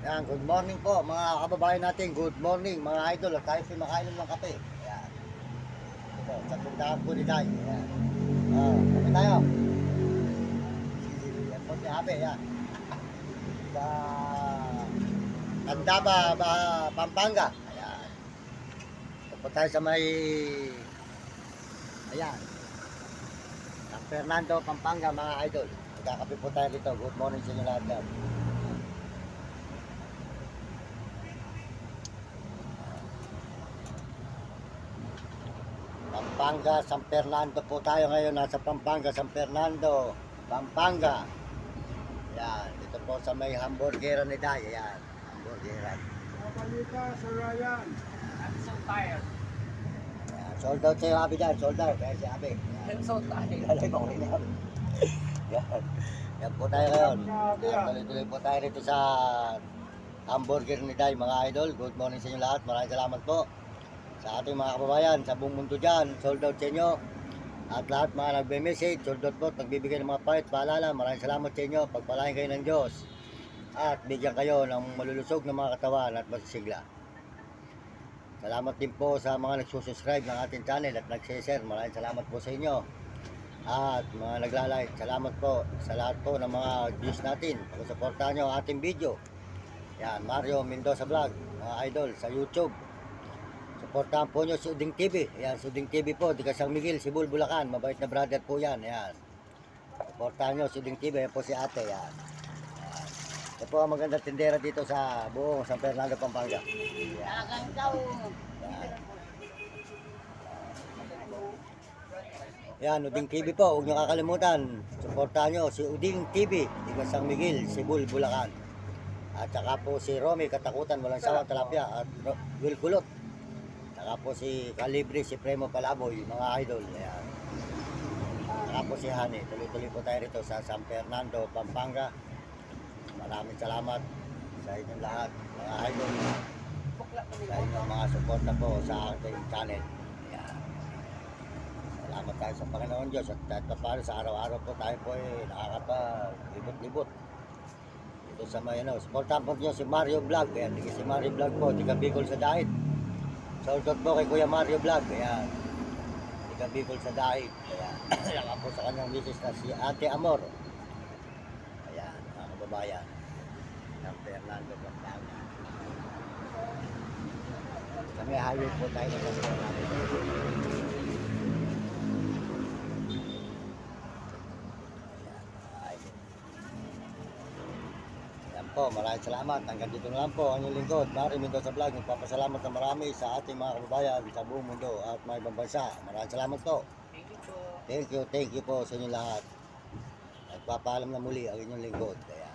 Yan, good morning po mga kababayan natin. Good morning mga idol. At tayo pinakainom ng kape. Yan. Ito, sa tindahan po ni Day. Yan. Kape tayo. Yan po si Abe. Yan. Sa Tandaba, Pampanga. Ayan. Ito po tayo sa may ayan. San Fernando, Pampanga mga idol. Magkakape po tayo dito. Good morning sa inyo lahat yan. Pampanga, San Fernando po tayo ngayon. Nasa Pampanga, San Fernando, Pampanga. Yan, dito po sa may hamburgeran ni Day. Yan, hamburgeran. Kapalita sa Ryan. I'm so tired. Yan, sold out sa'yo, Abi dyan. Sold out. Kaya si Abi. I'm so tired. Lalay mo rin yan. Yan. Yan po tayo ngayon. Tuloy-tuloy po tayo rito sa hamburger ni Day, mga idol. Good morning sa inyo lahat. Maraming salamat po sa ating mga kababayan sa buong mundo dyan. Sold out sa inyo. At lahat mga nagbe-message, sold out po, nagbibigay ng mga pahit, paalala. Maraming salamat sa inyo. Pagpalain kayo ng Diyos. At bigyan kayo ng malulusog ng mga katawan at masisigla. Salamat din po sa mga nagsusubscribe ng ating channel at nag-share. Maraming salamat po sa inyo. At mga nagla-like, salamat po sa lahat po ng mga views natin. Pag-suportahan nyo ang ating video. Yan, Mario Mendoza Vlog, mga idol, sa YouTube. Suportahan po nyo si Uding TV. Ayan, si Uding TV po, di ka San Miguel, Sibul, Bulacan. Mabait na brother po yan. Ayan. Suportahan nyo si Uding TV. Ayan po si ate. Ayan. Ayan. Ito po ang magandang tindera dito sa buong San Fernando, Pampanga. Talagang daw. Ayan, Uding TV po. Huwag nyo kakalimutan. Suportahan nyo si Uding TV. Di ka San Miguel, Sibul, Bulacan. At saka po si Romy Katakutan, walang sawa, talapia. At Will Kulot. Saka po si Calibre, si Premo Palaboy, mga idol. Ayan. Saka po si Hani. Tuloy-tuloy po tayo rito sa San Fernando, Pampanga. Maraming salamat sa inyong lahat, mga idol. Sa inyong mga suporta po sa ating channel. Ayan. Salamat tayo sa Panginoon Diyos. At kahit pa paano sa araw-araw po tayo po nakakapag-libot-libot. Ito sa may supportahan po nyo si Mario Vlog. Ayan, si Mario Vlog po, di ka Bicol sa Dait. Shoutout po kay Kuya Mario Vlog. Ayan. Di ka Bicol sa Dait. Ayan. Laka po sa kanyang misis na si Ate Amor. Ayan, mga kababayan. San Fernando, Pampanga. Sa may highway po tayo sa San Fernando. Po, maraming salamat. Hanggang dito na lang po ang inyong lingkod, Mario Mendoza Vlog. Nagpapasalamat na marami sa ating mga kababayan sa buong mundo at may ibang bansa. Maraming salamat po. Thank you po sa inyo lahat. Nagpapaalam na muli ang inyong lingkod. Kaya